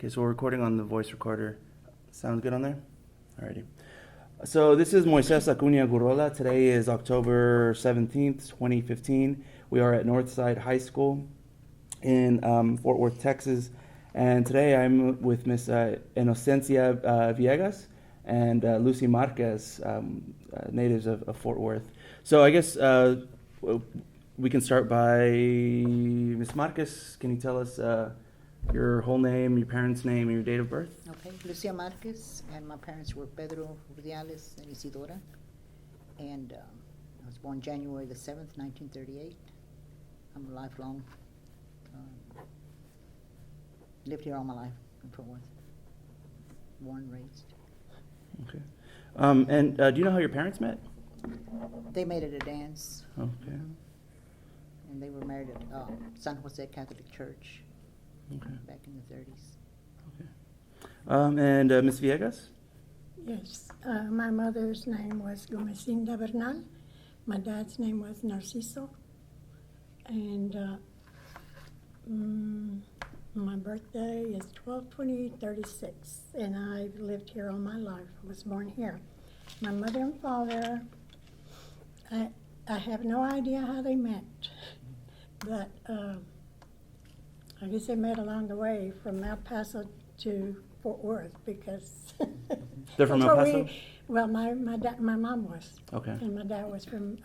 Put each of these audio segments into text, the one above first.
Okay, so we're recording on the voice recorder. Sounds good on there? Alrighty. So this is Moisés Acuña-Gurrola. Today is October 17th, 2015. We are at Northside High School in Fort Worth, Texas. And today I'm with Miss Enosencia Villegas and Lucia Marquez, natives of Fort Worth. So I guess we can start by Miss Marquez. Can you tell us your whole name, your parents' name, and your date of birth? Okay, Lucia Marquez, and my parents were Pedro Urdiales and Isidora. And I was born January the 7th, 1938. I'm a lifelong, lived here all my life in Fort Worth. Born and raised. Okay. And do you know how your parents met? They made it a dance. Okay. And they were married at San Jose Catholic Church Okay. back in the 30s. And Miss Villegas? Yes, my mother's name was Gomesinda Bernal. My dad's name was Narciso. And my birthday is 12/20/36, and I've lived here all my life. I was born here. My mother and father, I have no idea how they met, but I guess they met along the way from El Paso to Fort Worth because They're from that's El where Paso? well, my mom was, Okay. and my dad was from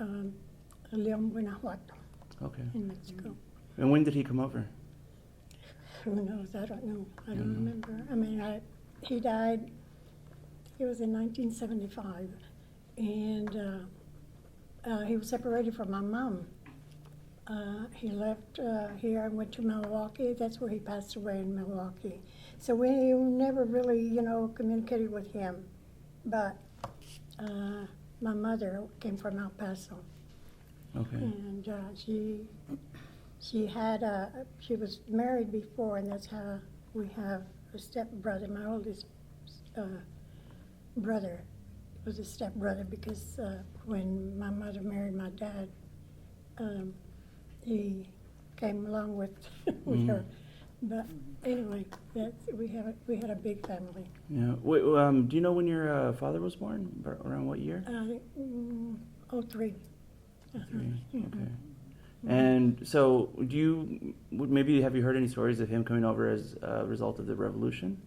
León, Guanajuato, Okay. in Mexico. And when did he come over? Who knows? I don't know. I don't Mhm. remember. I mean, he died. It was in 1975, and he was separated from my mom. He left here and went to Milwaukee. That's where he passed away, in Milwaukee. So we never really, communicated with him. But my mother came from El Paso, Okay. and she was married before, and that's how we have a stepbrother. My oldest brother was a stepbrother because when my mother married my dad, he came along with her. But anyway, we had a big family. Yeah. Wait, do you know when your father was born? Around what year? 03. Three. Okay. And so, maybe have you heard any stories of him coming over as a result of the revolution?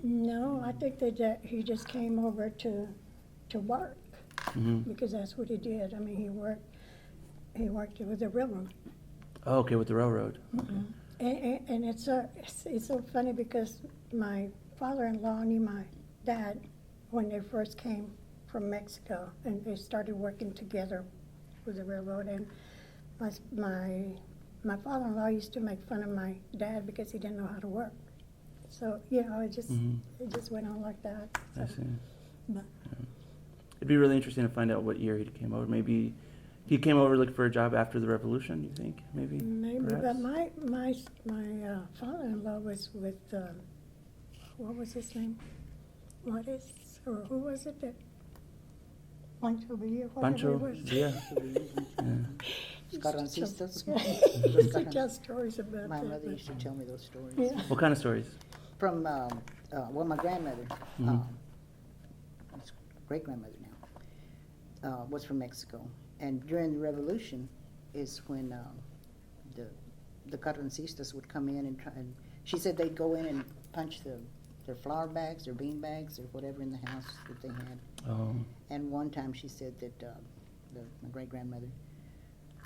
No, I think that he just came over to work Mm-hmm. because that's what he did. I mean, he worked with the railroad. Oh, okay, with the railroad. Mm-hmm. And it's so funny because my father-in-law knew my dad when they first came from Mexico, and they started working together with the railroad. And my father-in-law used to make fun of my dad because he didn't know how to work. So it just went on like that. So, I see. but, It'd be really interesting to find out what year he came over. Maybe he came over looking for a job after the revolution. You think? Maybe. Maybe, perhaps? but my father-in-law was with what was his name? Who was it that? Pancho Villa. Pancho. Yeah. Carrancistas. He used to tell stories about My that. mother used to tell me those stories. Yeah. What kind of stories? From, my grandmother, great-grandmother now, was from Mexico. And during the revolution is when the Carrancistas would come in and she said they'd go in and punch their flour bags, their bean bags, or whatever in the house that they had. Oh. And one time she said that my great-grandmother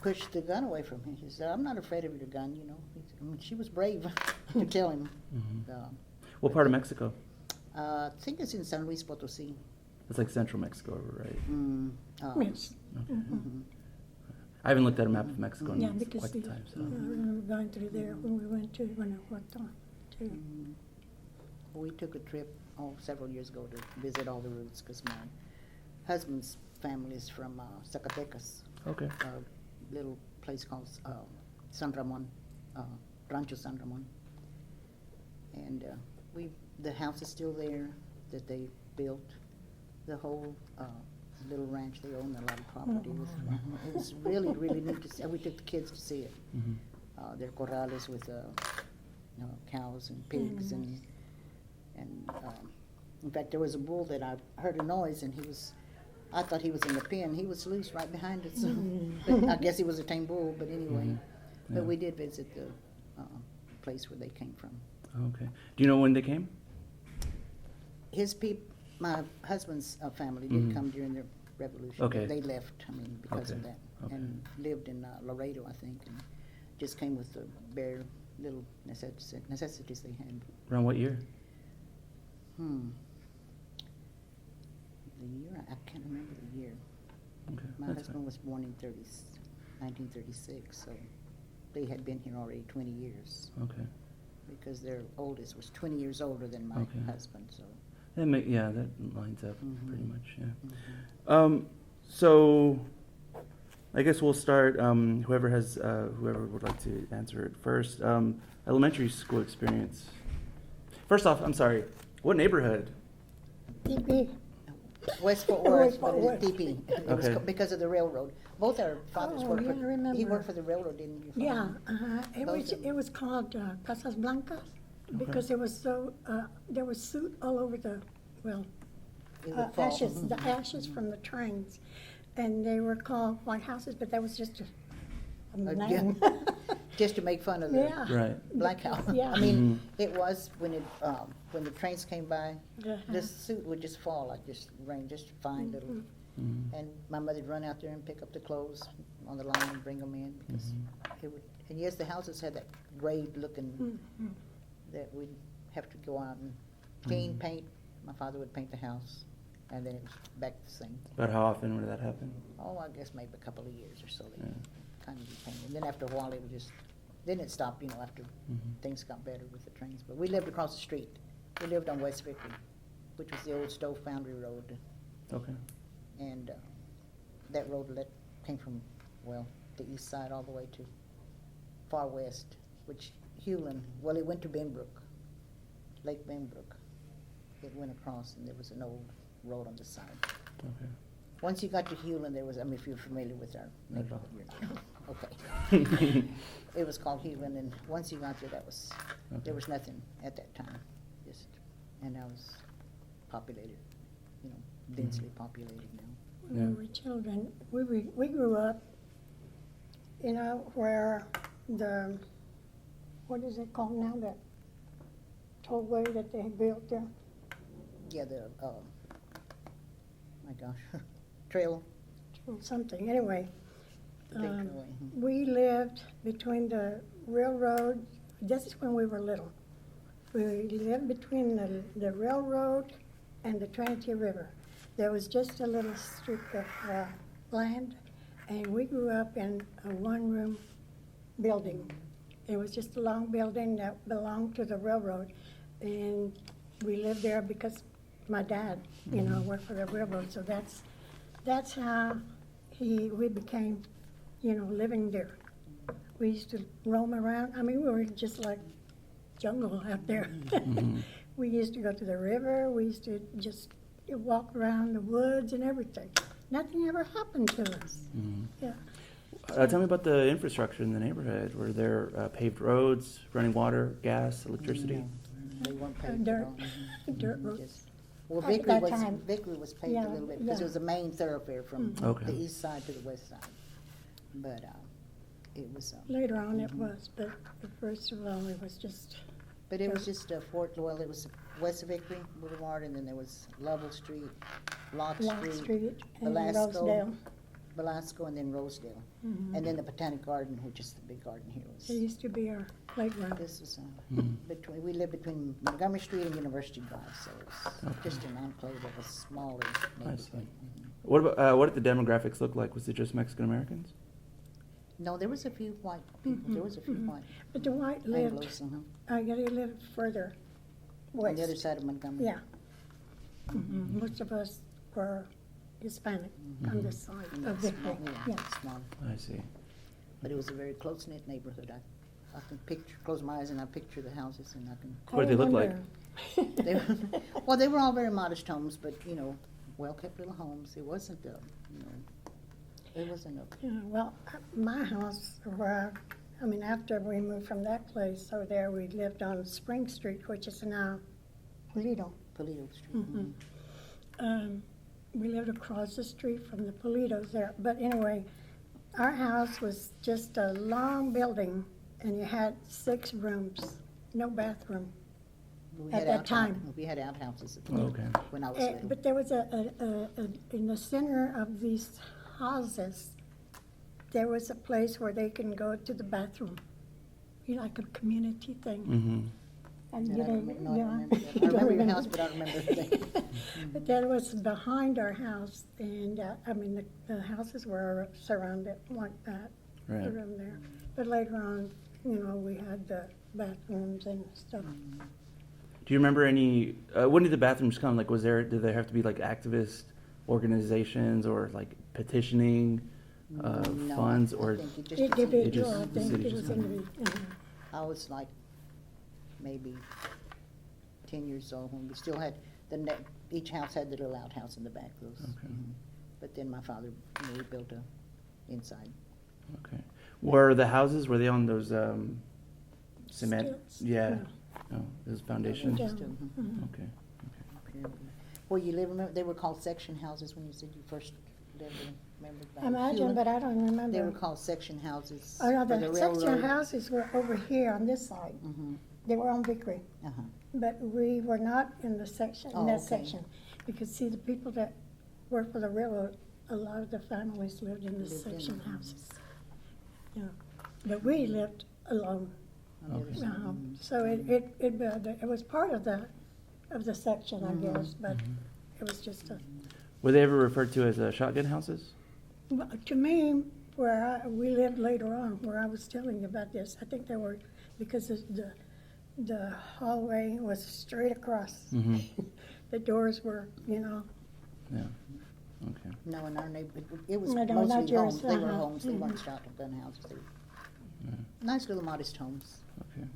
pushed the gun away from him. She said, "I'm not afraid of your gun, I mean, she was brave to tell him. Mm-hmm. What part of Mexico? I think it's in San Luis Potosí. It's like central Mexico, right? Yes. Okay. Mhm. I haven't looked at a map of Mexico in Yeah, because quite the time. So. I remember going through there when we went to Guanajuato too. We took a trip several years ago to visit all the roots because my husband's family is from Zacatecas, Okay. a little place called San Ramon, Rancho San Ramon. And the house is still there that they built. The whole little ranch, they own a lot of property. It was really, really neat to see. We took the kids to see it. Mm-hmm. Their corrales with cows and pigs and in fact, there was a bull that I heard a noise and I thought he was in the pen. He was loose right behind us. But I guess he was a tame bull, but anyway. But we did visit the place where they came from. Okay. Do you know when they came? My husband's family did come during the revolution. Okay. They left, because of that. Okay. And lived in Laredo, I think, and just came with the bare little necessities they had. Around what year? The year, I can't remember the year. Okay. My that's husband was born in 1936, so they had been here already 20 years. fine. Okay. Because their oldest was 20 years older than my Okay. husband, so. That lines up pretty much, yeah. Mhm. So I guess we'll start, whoever would like to answer it first. Elementary school experience. First off, I'm sorry, what neighborhood? TP. West Fort Worth, West but Fort it's DP. It was Okay. because of the railroad. Both our fathers Oh, worked yeah, I he remember. worked for the railroad, didn't you? Yeah, Both of them. it was called Casas Blancas because it was so, there was soot all over the, It would fall. ashes, the ashes from the trains. And they were called white houses, but that was just a name. Just to make fun of the Yeah. Right. black house. Yeah. I mean, it was when the trains came by, Uh-huh. the soot would just fall like just rain, just fine little. Mhm. And my mother'd run out there and pick up the clothes on the line and bring them in because it would. And yes, the houses had that gray looking that we'd have to go out and clean, paint. My father would paint the house, and then it was back the same. About how often would that happen? Oh, I guess maybe a couple of years or so. They Yeah. kind of painted. And then after a while, it would just. Then it stopped. After things got better with the trains. But we lived across the street. We lived on West Vickery, which was the old Stove Foundry Road. Okay. And that road came from, the east side all the way to far west, which Hewlin, it went to Benbrook, Lake Benbrook. It went across, and there was an old road on the side. Okay. Once you got to Hewlin, there was, if you're familiar with our Not at all. neighborhood, you're not. Okay. It was called Hewlin, and once you got there, Okay. there was nothing at that time, and now it's populated, densely populated now. When we were children, we grew up, where what is it called now, that tollway that they built there? Yeah, my gosh, trail. Or something, anyway. The big trailway. We lived between the railroad, this is when we were little. We lived between the railroad and the Trinity River. There was just a little strip of land, and we grew up in a one-room building. It was just a long building that belonged to the railroad, and we lived there because my dad, worked for the railroad, so that's how we became, living there. We used to roam around. We were just like jungle out there. We used to go to the river. We used to just walk around the woods and everything. Nothing ever happened to us. Yeah. Tell me about the infrastructure in the neighborhood. Were there paved roads, running water, gas, electricity? No, they weren't paved Dirt. at all. Dirt roads. Well, At that time. Vickery was paved Yeah, a little bit, because yeah. it was the main thoroughfare from Okay. the east side to the west side. But it was, Later on it was, but first of all, it was just, but it was just it was West Vickery Boulevard, and then there was Lovell Street, Locke Locke Street, Street and Velasco. Rosedale. Velasco, and then Rosedale. And then the Botanic Garden, which is the big garden here, It was, used to be our playground. this was, we lived between Montgomery Street and University Drive, so it was just an enclave of a smaller neighborhood. see. Mhm. What did the demographics look like? Was it just Mexican Americans? No, there was a few white people, there was a few white But the white lived, Anglos, they lived further on west. the other side of Montgomery. Yeah. Most of us were Hispanic on this side And of that's Vickery. small, Yeah. small. I see. But it was a very close-knit neighborhood. I can close my eyes and I picture the houses, and I can. What did they look like? They were, they were all very modest homes, but, well-kept little homes. It wasn't it wasn't a. Yeah, well, my house where I mean, after we moved from that place over there, we lived on Spring Street, which is now Polito. Polito Street. Mhm. We lived across the street from the Politos there. But anyway, our house was just a long building, and you had 6 rooms, no bathroom. We At had that time. We had outhouses at the Oh, okay. when I was little. But there was in the center of these houses, there was a place where they can go to the bathroom. You know, like a community thing. Mm-hmm. And And you I don't, don't remember, no, I yeah. don't remember that. I You don't remember your house, but I don't remember everything. But that was behind our house, and, I mean, the houses were surrounded like that, Right. around there. But later on, you know, we had the bathrooms and stuff. Do you remember any? When did the bathrooms come? Like, did there have to be like activist organizations or like petitioning No, funds, I or think it just Individual, I the think city it just was kinda- individual. I was like maybe 10 years old when we still had each house had the little outhouse in the back. Those. Okay. But then my father, we built a inside. Okay. Were the houses, were they on those cement? Stilts? Yeah. No. No, those foundations. Yeah. Mhm. Okay. Where you live, remember, they were called section houses when you said you first lived in, remember? by Imagine, Hewlett? but I don't remember. They were called section houses. Oh, no, for the railroad. section houses were over here on this side. Mhm. They were on Vickery. Uh-huh. But we were not in the section, Oh, in that okay. section. Because see, the people that worked for the railroad, a lot of the families lived in the Lived in section them. houses. Yeah, but we lived alone. On the other Okay. side. So it was part of the section, I Mhm. guess, but it was just a, Were they ever referred to as shotgun houses? well, to me, we lived later on, where I was telling you about this, I think they were, because the hallway was straight across. Mm-hmm. The doors were, you know, Yeah. Okay. No, in our neighborhood, it was No, no, not mostly yours, homes. They were uh-huh. homes, they weren't Mhm. shotgun houses. They were Yeah. nice little modest homes. Okay.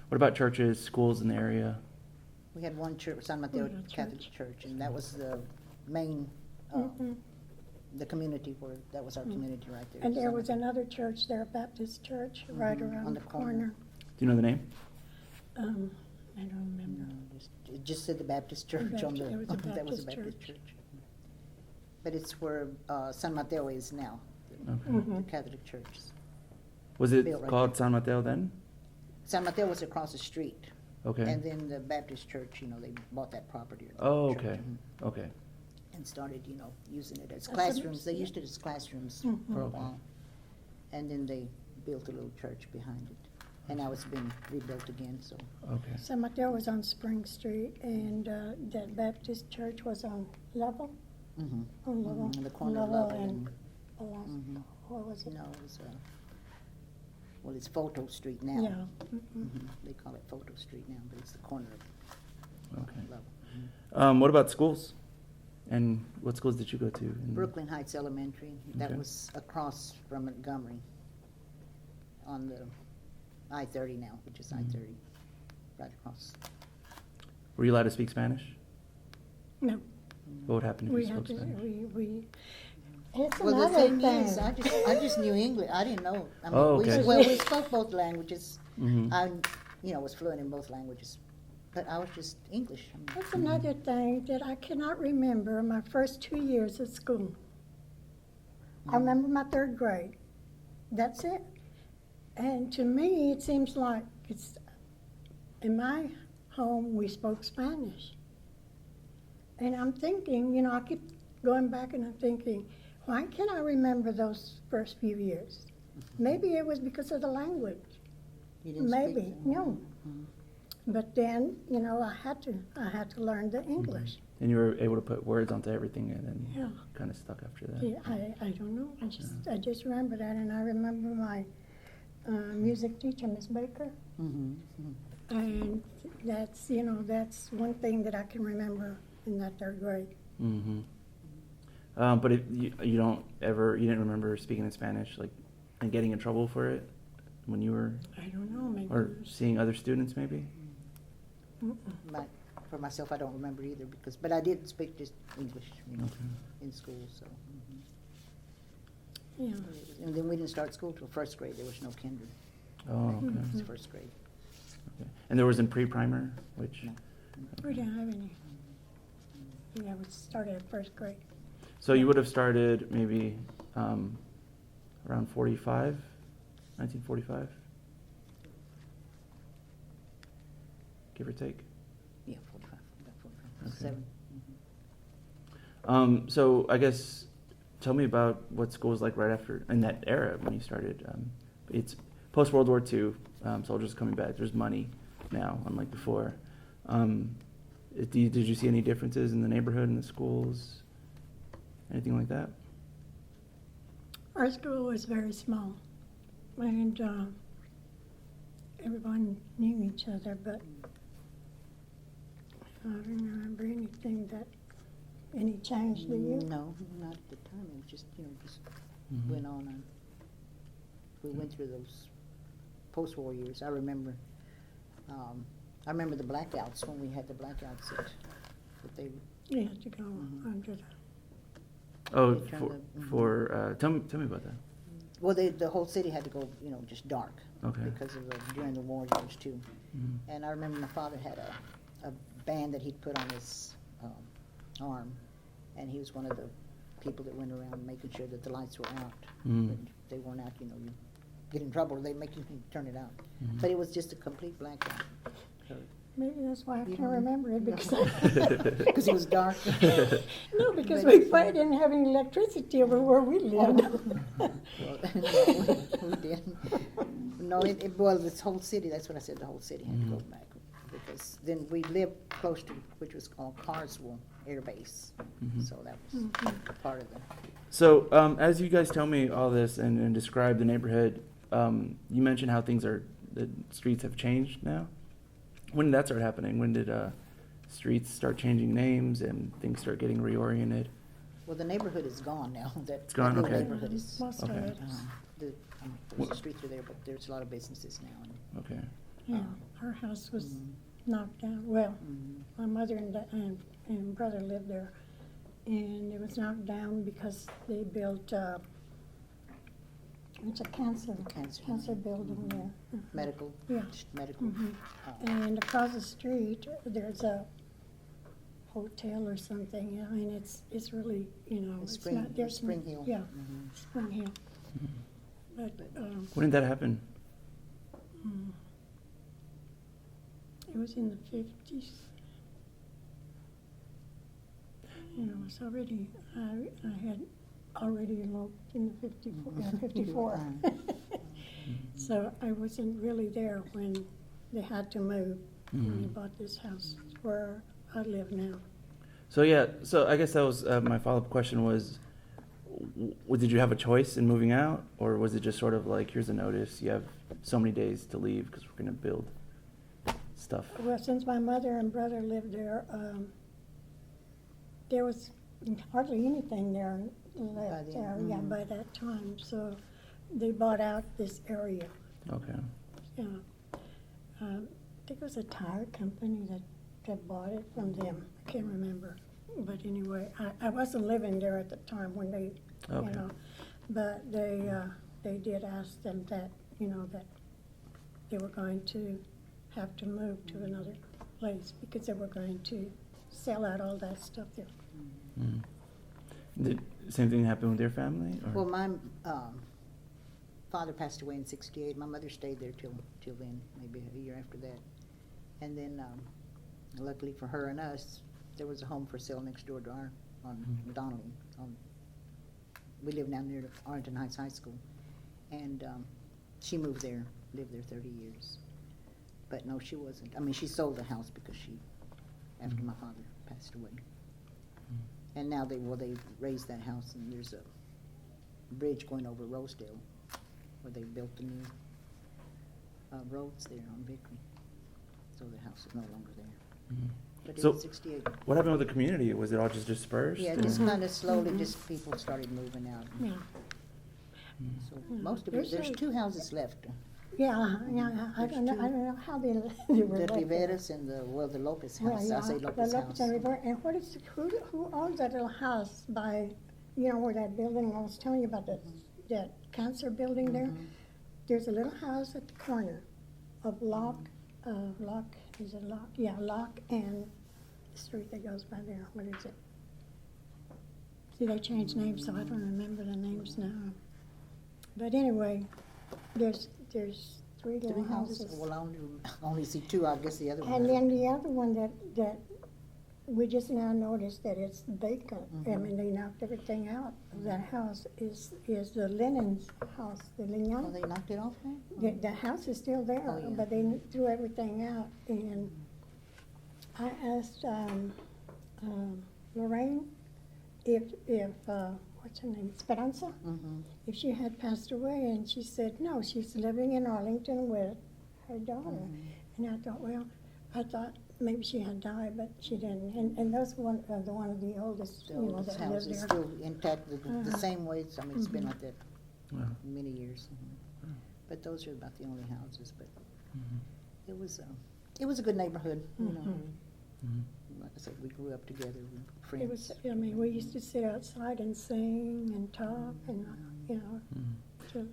What about churches, schools in the area? We had one church, San Mateo We had a Catholic Church, and that was the main, mhm. the community where, that was our community right there. And there San was Mateo. another church there, a Baptist church, right Mhm, around on the the corner. corner. Do you know the name? I don't remember. It just said the Baptist Church on the, It was a that was a Baptist Baptist church. church. But it's where San Mateo is now, Okay. the Mhm. Catholic Church. Was it Built right called there. San Mateo then? San Mateo was across the street. Okay. And then the Baptist church, they bought that property. Oh, church, okay. mhm, Okay. And started, using it as That's classrooms. They yeah. used it as classrooms Mhm. for a Okay. while. And then they built a little church behind it. And now it's been rebuilt again, so. Okay. San Mateo was on Spring Street, and that Baptist church was on Level, Mhm, on Level. mhm, in the corner of Level Lovell and, mhm. what was it? No, it was, well, it's Photo Street now. Yeah. Mhm. Mhm, They call it Photo Street now, but it's the corner of Okay. Lovell. What about schools? And what schools did you go to? Brooklyn Heights Elementary, that Okay. was across from Montgomery on the I-30 now, which is Mhm. I-30, right across. Were you allowed to speak Spanish? No, What would happen if we you had spoke to, Spanish? it's Well, the another thing thing. is, I just knew English, I didn't know. I mean, Oh, okay. we spoke both languages. Mhm. I, was fluent in both languages, but I was just English. I mean, That's another thing that I cannot remember my first 2 years at school. I remember my 3rd grade. That's it. And to me, it seems like in my home, we spoke Spanish. And I'm thinking, I keep going back and I'm thinking, why can't I remember those first few years? Maybe it was because of the language. you didn't speak Maybe, them. no. Mhm. But then, I had to learn the English. And you were able to put words onto everything, and then Yeah. kind of stuck after that. Yeah, I don't know. I just remember that, and I remember my music teacher, Miss Baker, Mhm, mhm. and that's one thing that I can remember in that 3rd grade. Mm-hmm. But if you didn't remember speaking in Spanish, like, and getting in trouble for it when you were, I don't know, maybe. or seeing other students maybe? Mm-mm. But for myself, I don't remember either but I did speak just English, Okay. in school, so. Mhm. Yeah. And then we didn't start school till 1st grade, there was no kinder. Oh, okay. It's first grade. Okay. And there wasn't pre-primer, which, No. We didn't have any. Yeah, we started at first grade. so you would have started maybe around 45, 1945? Give or take? Yeah, 45, about 45, Okay. 7. So I guess, tell me about what school was like right after, in that era when you started. It's post-World War II, soldiers coming back, there's money now, unlike before. Did you see any differences in the neighborhood, in the schools, anything like that? Our school was very small, and everyone knew each other, but I don't remember anything that, any change, do you? No, not at the time. It was just, just Mhm. went on. And we went through those post-war years. I remember the blackouts, when we had the blackouts that they, You had to go Mhm. under the, Oh, They turned tell me about that. well, the whole city had to go, just dark. Okay. Because of during the war years too. Mhm. And I remember my father had a band that he'd put on his arm, and he was one of the people that went around making sure that the lights were out. Mm. If they weren't out, you get in trouble, they make you turn it out. Mhm. But it was just a complete blackout. So, maybe that's why I You can't don't- remember it, No. because because it was dark. no, because But- we probably didn't have any electricity over where we lived. Well, no, we didn't. No, well, this whole city, that's what I said, the whole city had to go Mhm. back. Because then we lived close to, which was called Carswell Air Base. Mhm. So that was Mhm. part of the, So, as you guys tell me all this and describe the neighborhood, you mentioned how the streets have changed now. When did that start happening? When did streets start changing names and things start getting reoriented? well, the neighborhood is gone now. It's gone, that little okay. neighborhood is, Most of Okay. it. the, the streets are there, but there's a lot of businesses now. Okay. Yeah, our house was Mhm. knocked down. Well, Mhm. my mother and brother lived there, and it was knocked down because they built, it's a cancer building there. Mhm. Medical, Yeah. just medical. Mhm. And across the street, there's a hotel or something. I mean, it's really, it's Spring, not, there's Spring Hill. Yeah, Mhm. Spring Hill. But, When did that happen? mm, it was in the 50s. It's already, I had already eloped in the 54. So I wasn't really there when they had to move, when they Mhm. bought this house where I live now. So yeah, so I guess that was my follow-up question was, did you have a choice in moving out, or was it just sort of like, here's a notice, you have so many days to leave because we're going to build stuff? Well, since my mother and brother lived there was hardly anything there left then, there, yeah, mhm. by that time. So they bought out this area. Okay. Yeah. I think it was a tire company that bought it from them. I can't remember. But anyway, I wasn't living there at the time when they, Okay. but they did ask them that, that they were going to have to move to another place because they were going to sell out all that stuff there. Mm. Did same thing happen with your family? Or? Well, my father passed away in '68. My mother stayed there till then, maybe a year after that. And then, luckily for her and us, there was a home for sale next door to our on Mhm. Donnelly. We live down near the Arlington Heights High School, and she moved there, lived there 30 years. But no, she wasn't. I mean, she sold the house because after Mhm. my father passed away. Mm. And now they raised that house, and there's a bridge going over Rosedale, where they built the new roads there on Vickery. So the house is no longer there. Mhm. But it So- was '68. What happened with the community? Was it all just dispersed? Yeah, or- just kind of slowly, Mhm. just people started moving out. Yeah. Mm. So Yeah. most of it, there's There's 2 houses left. Yeah, I don't know how they were The left there. Riveras and the Lopez Well, house. yeah, I say the Lopez Lopez house. and River, and who owns that little house by, where that building I was telling you about, that cancer building there? Mhm. there's a little house at the corner of Lock, is it Lock? Yeah, Lock and the street that goes by there, what is it? See, they changed names, so I don't remember the names now. But anyway, there's three little Three houses? houses. Well, I only see two, I guess the other one. And then the other one that we just now noticed that it's vacant. I Mhm. mean, they knocked everything out. That house is the Lenin's house, the Oh, Lignon. they knocked it off there? The house is still there, Oh, yeah. but they threw everything out. And I asked Lorraine if what's her name, Esperanza, Mm-hmm. if she had passed away, and she said no, she's living in Arlington with her daughter. And I thought, well, I thought maybe she had died, but she didn't. And that's the one of the oldest, The you know, oldest that house lived is there. still intact, the Uh-huh. same way, I mean, it's been Mhm. like that Wow. many years. But those are about the only houses, but it was a good neighborhood, you know. Mhm. Like I said, we grew up together, we were friends. It was, I mean, we used to sit outside and sing and talk and, you know. so-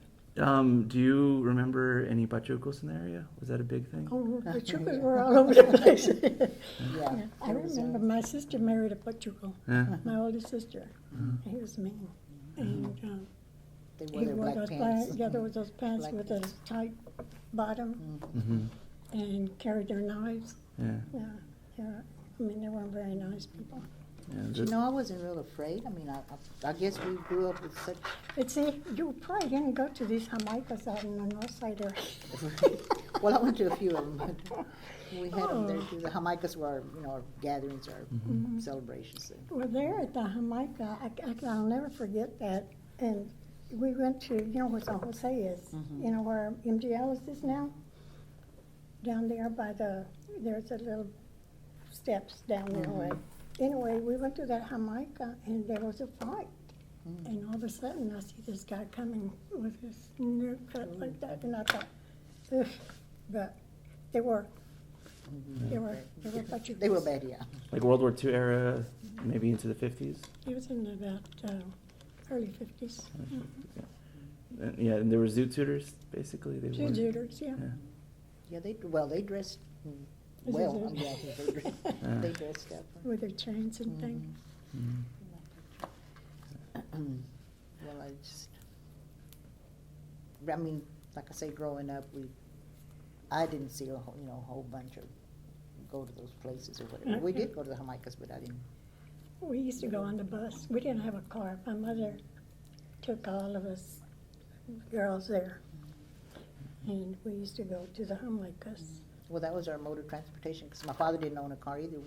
Do you remember any pachucos in the area? Was that a big thing? Oh, the Pachucos were all over the place. Yeah. I there was, remember my sister married a Pachuco, Yeah. my oldest sister. He was mean. And They he wore their wore black those pants. pants, yeah, there was those pants Black with a pants. tight bottom Mm-hmm. and carried their knives. Yeah. I mean, they weren't very nice people. Yeah. You know, I wasn't real afraid. I mean, I guess we grew up with such. But see, you probably didn't go to these Jamaicas out in the north side area. Well, I went to a few of them, but we had them there Oh. too. The Jamaicas were, our, you know, our gatherings, our Mm-hmm. celebrations. So. Well, there at the Jamaica, I'll never forget that. And we went to, you know where San Jose is, Mhm. you know where MGL is now? Down there by there's a little steps down there Mhm. way. Anyway, we went to that Jamaica and there was a fight. Mm. And all of a sudden, I see this guy coming with his nerve cut like that, and I thought, ugh. But they were Pachucos. They were bad, yeah. Like World War II era, maybe into the 50s? It was in about early 50s. Yeah, and there were zoot suiters, basically. They Two wore. Zooters, yeah. Yeah, they dressed Is well. it- Yeah, they dressed up. With their chains and things. Mhm. Well, I mean, like I say, growing up, I didn't see a whole bunch of go to those places or whatever. We did go to the Jamaicas, but I didn't. We used to go on the bus. We didn't have a car. My mother took all of us girls there. And we used to go to the Jamaicas. Well, that was our mode of transportation because my father didn't own a car either.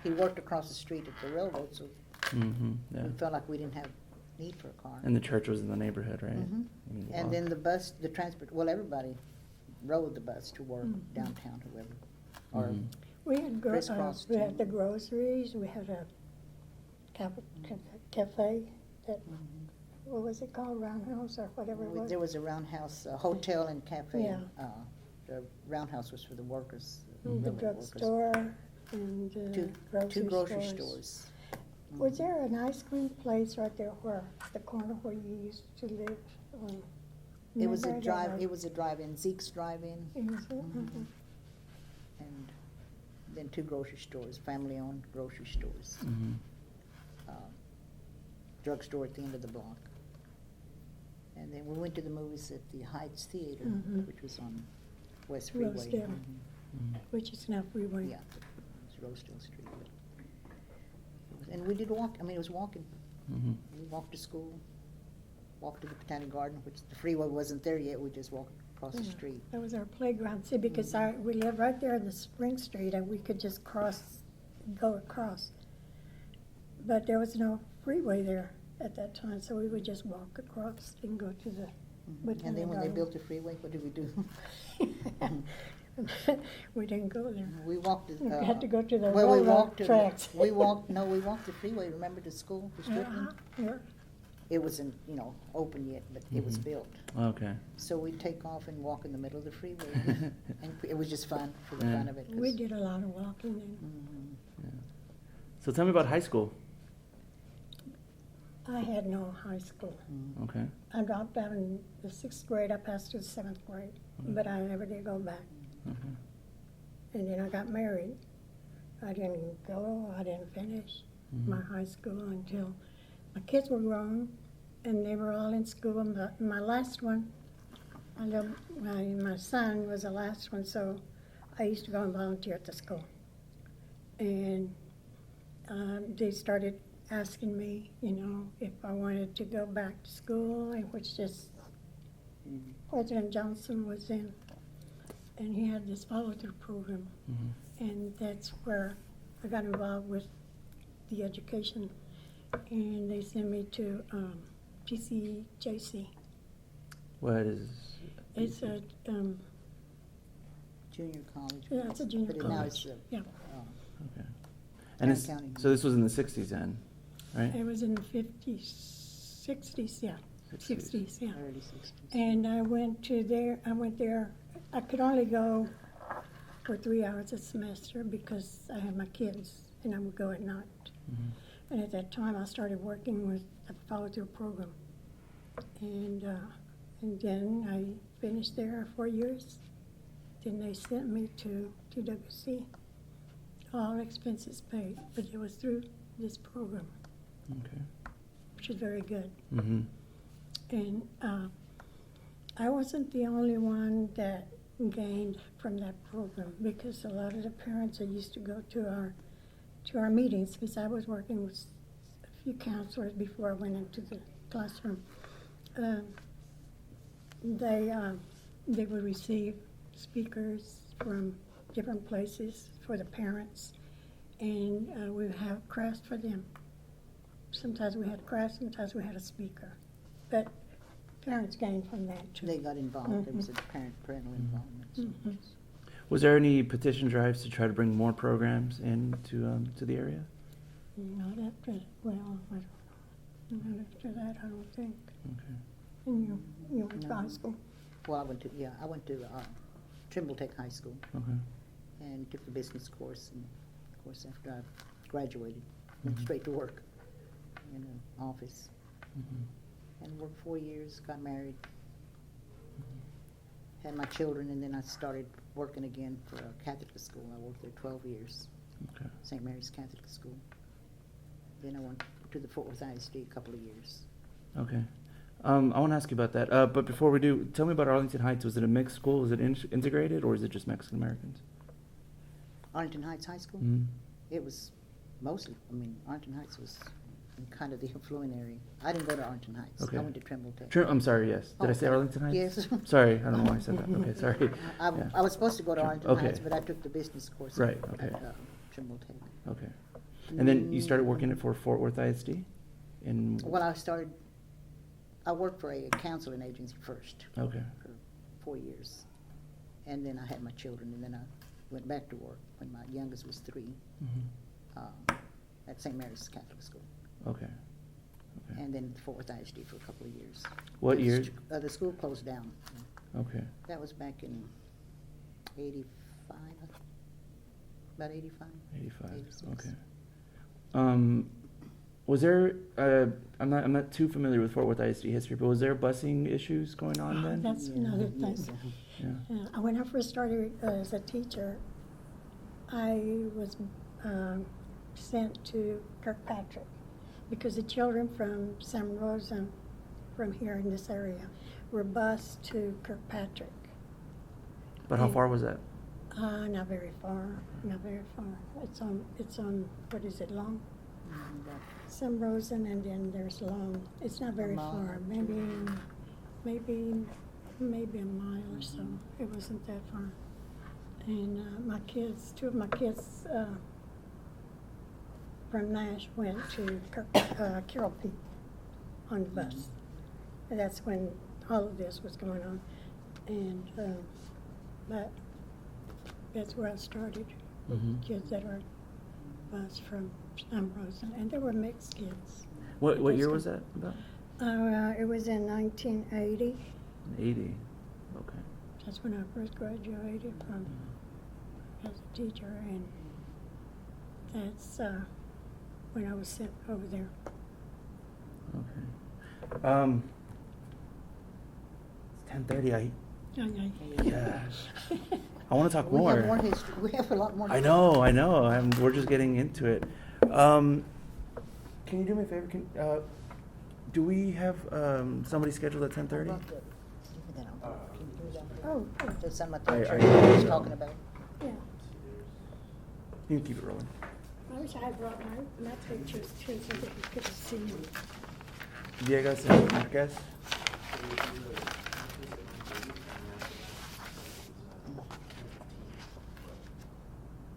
He worked across the street at the railroad, so Yeah. we felt like we didn't have need for a car. And the church was in the neighborhood, right? Mhm. You could And walk. then the bus, the transport, well, everybody rode the bus to work Mhm. downtown, whoever. Or Mhm. We had Crisscross, we had too. the groceries. We had a cafe that, what was it called, Roundhouse or whatever it was? there was a roundhouse, a hotel and cafe. Yeah. The roundhouse was for the workers. The railroad drugstore and Two grocery stores. stores. Was there an ice cream place right there where, the corner where you used to live? It was a remember drive. that? It was a drive-in, Zeke's Drive-In, It was, Mhm. and then two grocery stores, family-owned grocery stores. Mhm. Drugstore at the end of the block. And then we went to the movies at the Heights Theater, Mhm. which was on West Freeway. Rosedale. Mhm. which is now freeway. Yeah, it's Rosedale Street. And we did walk, I mean, it was walking. Mhm. We walked to school, walked to the Botanic Garden, which the freeway wasn't there yet, we just walked across the Yeah. street. That was our playground, see, because Mm-hmm. we lived right there in the Spring Street, and we could just go across. But there was no freeway there at that time, so we would just walk across and go to the Mhm. Botanic And then when they Garden. built the freeway, what did we do? We didn't go there. We walked. We had to go to the well, we railroad walked to the- tracks. We walked the freeway, remember the school, the Strickland? Yeah. It wasn't, open yet, but it was Mhm. built. Okay. So we'd take off and walk in the middle of the freeway. And it was just fun, for the Yeah. fun of it. 'cause- We did a lot of walking then. Mhm. So tell me about high school. I had no high school. Okay. I dropped out in the 6th grade. I passed to the 7th grade, but I never did go back. Okay. And then I got married. I didn't go, I didn't finish my high school until my kids were grown and they were all in school. My last one, my son was the last one, so I used to go and volunteer at the school. And they started asking me, you know, if I wanted to go back to school, and which just President Johnson was in. And he had this follow-through program. And that's where I got involved with the education. And they sent me to PCJC. What is? It's a, Junior college. yeah, it's a junior But now college. it's Yeah, Okay. And it's, County. so this was in the 60s then, right? it was in the 50s, 60s, yeah, 60s, yeah. early 60s. And I went there, I could only go for 3 hours a semester because I had my kids and I would go at night. And at that time, I started working with a follow-through program. And then I finished there 4 years. Then they sent me to WWII, all expenses paid, but it was through this program, Okay. which is very good. Mm-hmm. And I wasn't the only one that gained from that program, because a lot of the parents that used to go to our meetings, because I was working with a few counselors before I went into the classroom, they would receive speakers from different places for the parents, and we would have crafts for them. Sometimes we had crafts, sometimes we had a speaker, but parents gained from that too. They got involved. There was a parental involvement. So Mhm. Was there any petition drives to try to bring more programs into to the area? Not after, well, I don't know. Not after that, I don't think. Okay. And you went to No. high school? Well, I went to Trimble Tech High School Okay. and took the business course. And of course, after I graduated, went Mhm. straight to work in an office. Mm-hmm. And worked 4 years, got married, had my children, and then I started working again for a Catholic school. I worked there 12 years, Okay. St. Mary's Catholic School. Then I went to the Worth ISD a couple of years. Okay. I want to ask you about that. But before we do, tell me about Arlington Heights. Was it a mixed school? Was it integrated, or is it just Mexican Americans? Arlington Heights High School, Mm-hmm. it was mostly, Arlington Heights was in kind of the affluent area. I didn't go to Arlington Heights. Okay. I went to Trimble Tech. I'm sorry. Yes. Did I say Okay. Arlington Heights? Yes. Sorry, I don't know why I said that. Okay, sorry. Yeah. I was supposed to go to Arlington Okay. Heights, but I took the business course Right, at okay. Trimble Tech. Okay. And then you started working at Fort Worth ISD? Well, I worked for a counseling agency first Okay. for 4 years. And then I had my children, and then I went back to work when my youngest was 3 Mm-hmm. at St. Mary's Catholic School. Okay. Okay. And then Fort Worth ISD for a couple of years. What year? The school closed down. Okay. That was back in 85, about 85. 85. 86. Okay. Was there? I'm not too familiar with Fort Worth ISD history, but was there busing issues going on then? That's Yeah, another yes, thing. Yeah. When I first started as a teacher, I was sent to Kirkpatrick because the children from San Rosa, from here in this area, were bused to Kirkpatrick. But how far was that? Not very far, not very far. It's on, what is it, Long? About San Rosa, and then there's Long. It's not very mile far, or two. maybe a mile or so. It wasn't that far. And two of my kids from Nash went to Carroll Peak on the bus. And that's when all of this was going on. And that's where I started. Mhm. Kids that were bused from San Rosa, and they were mixed kids. What year That's was that about? It was in 1980. 80. Okay. That's when I first graduated from as a teacher, and that's when I was sent over there. Okay. It's 10:30. Yeah. I want to talk We more. have more history, we have a lot more. I know. We're just getting into it. Can you do me a favor? Do we have somebody scheduled at 10:30? Oh, the San I- Mateo I- Church I was talking about. Yeah. You can keep it rolling. I wish I had brought my pictures too, so that you could have seen them. Villegas and Marquez.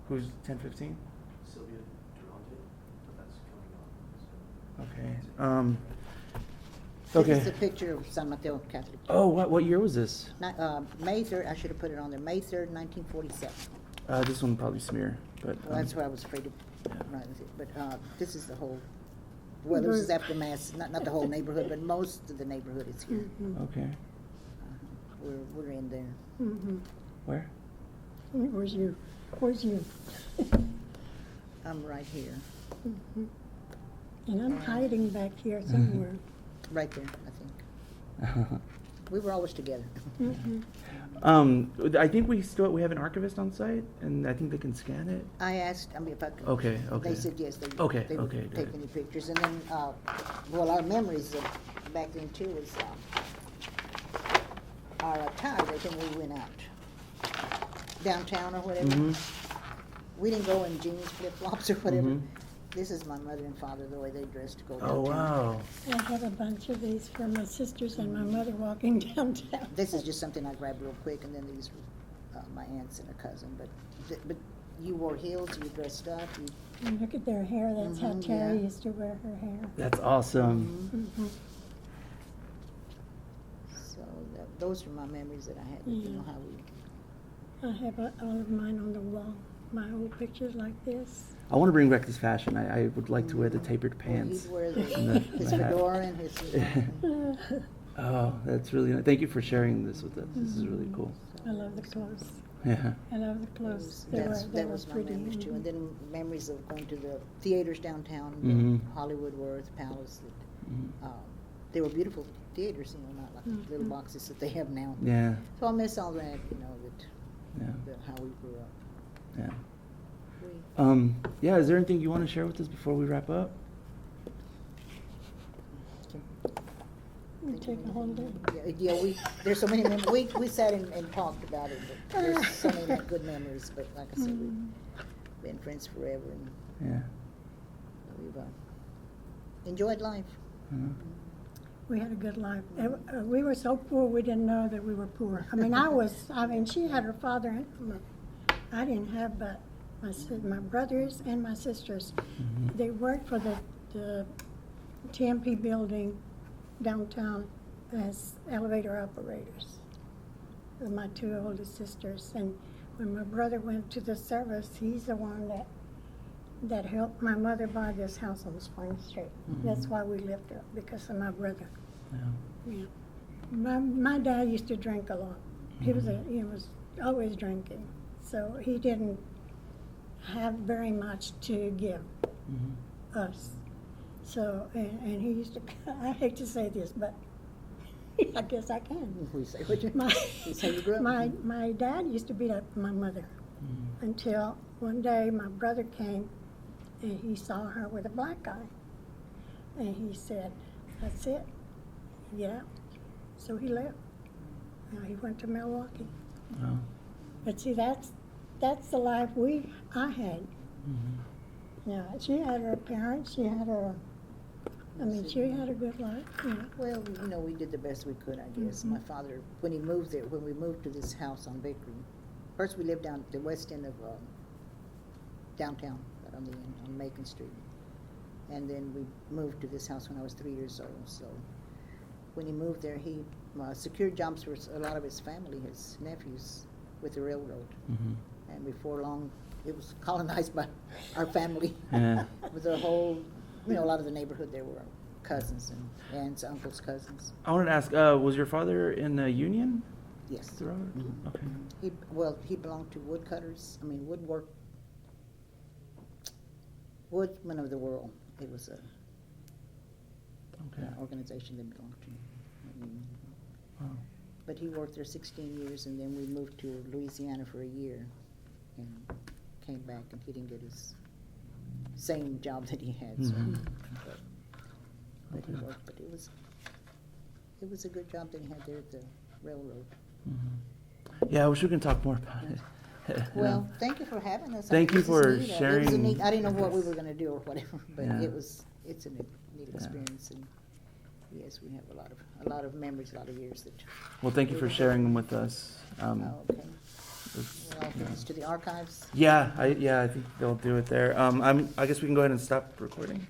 Who's 10:15? Okay. This Okay. is a picture of San Mateo Catholic. Oh, what year was this? May 3rd, I should have put it on there, May 3rd, 1947. This one probably smear, but. Well, that's what I was afraid to write with it, but this is the whole, well, this is after Mass, not the whole neighborhood, but most of the neighborhood is here. Okay. We're in there. Mm-hmm. Where? Where's you? Where's you? I'm right here, Mhm. And I'm hiding back here somewhere. right there, I think. We were always together. Mhm. I think we have an archivist on site, and I think they can scan it. I asked, if I could. Okay. They said yes, they Okay, they would okay, take good. any pictures, and then, well, our memories of back then too is, our attire, I think we went out downtown or whatever. Mhm. We didn't go in jeans, flip-flops or whatever. Mhm. This is my mother and father, the way they dressed to go downtown. Oh, wow. I have a bunch of these for my sisters and my mother walking downtown. This is just something I grabbed real quick, and then these were my aunts and a cousin, but you wore heels, you dressed up, you. And look at their hair, that's how Mhm, Terry yeah. used to wear her hair. That's awesome. Mhm. So those are my memories that I had, you know, Yeah. how we. I have all of mine on the wall, my old pictures like this. I want to bring back this fashion. I would like to wear the tapered Well, pants. he'd wear and his the hat. fedora and his. Oh, that's really nice. Thank you for sharing this with us. This is really cool. I love the clothes. Yeah. I love the clothes. They That were was my pretty. memories too, and Mhm. then memories of going to the theaters downtown, Mhm. Hollywood, Worth, Palace. Mhm. They were beautiful theaters, you know, not like little Mhm. boxes that they have now. Yeah. So I miss all that, you know, Yeah. how we grew up. Yeah. We- Yeah, is there anything you want to share with us before we wrap up? We take a whole day. Yeah, there's so many memories. We sat and talked about it, but there's so many good memories. But like I said, Mhm. we've been friends forever, and Yeah. we've enjoyed life. Uh-huh. We had a good life. We were so poor, we didn't know that we were poor. I mean, she had her father, and I didn't have but my brothers and my sisters. Mhm. They worked for the TMP building downtown as elevator operators. My two oldest sisters. And when my brother went to the service, he's the one that helped my mother buy this house on Spring Street. Mhm. That's why we lived there, because of my brother. Yeah. Yeah. My dad used to drink a lot. He was always drinking, so he didn't have very much to give Mhm. us. So, and he used to, I hate to say this, but I guess I can. We say what you. My, That's how you grew up. my dad used to beat up my mother Mhm. until one day my brother came and he saw her with a black eye. And he said, "That's it, yeah." So he left. Now he went to Milwaukee. Wow. But see, that's the life I had. Mhm. Yeah, she had her parents, she had she had a good life, yeah. Well, you know, we did the best we could, I guess. Mhm. My father, when we moved to this house on Vickery, first we lived down the west end of downtown, right on the end, on Macon Street. And then we moved to this house when I was 3 years old. So when he moved there, he secured jobs for a lot of his family, his nephews, with the railroad. Mhm. And before long, it was colonized by our family. Yeah. With the whole, you know, a lot of the neighborhood there were cousins and aunts, uncles, cousins. I wanted to ask, was your father in the union? Yes. The railroad? Mhm. Okay. He belonged to woodman of the world. It was Okay. the organization they belong to. Mm. Wow. But he worked there 16 years, and then we moved to Louisiana for a year, and came back, and he didn't get his same job that he had, so. Mhm. But he Okay. worked, but it was a good job that he had there at the railroad. Yeah, I wish we could talk more about it. You Well, know? thank you for having us. Thank you This is for neat. It was a sharing neat- I didn't know what we with were us. gonna do or whatever, but Yeah. it's a neat experience, and yes, we have a lot of memories, a lot of years that. Well, thank you for sharing them with us. Oh, okay. It's- Well, thanks to the archives. yeah, I think they'll do it there. I guess we can go ahead and stop recording.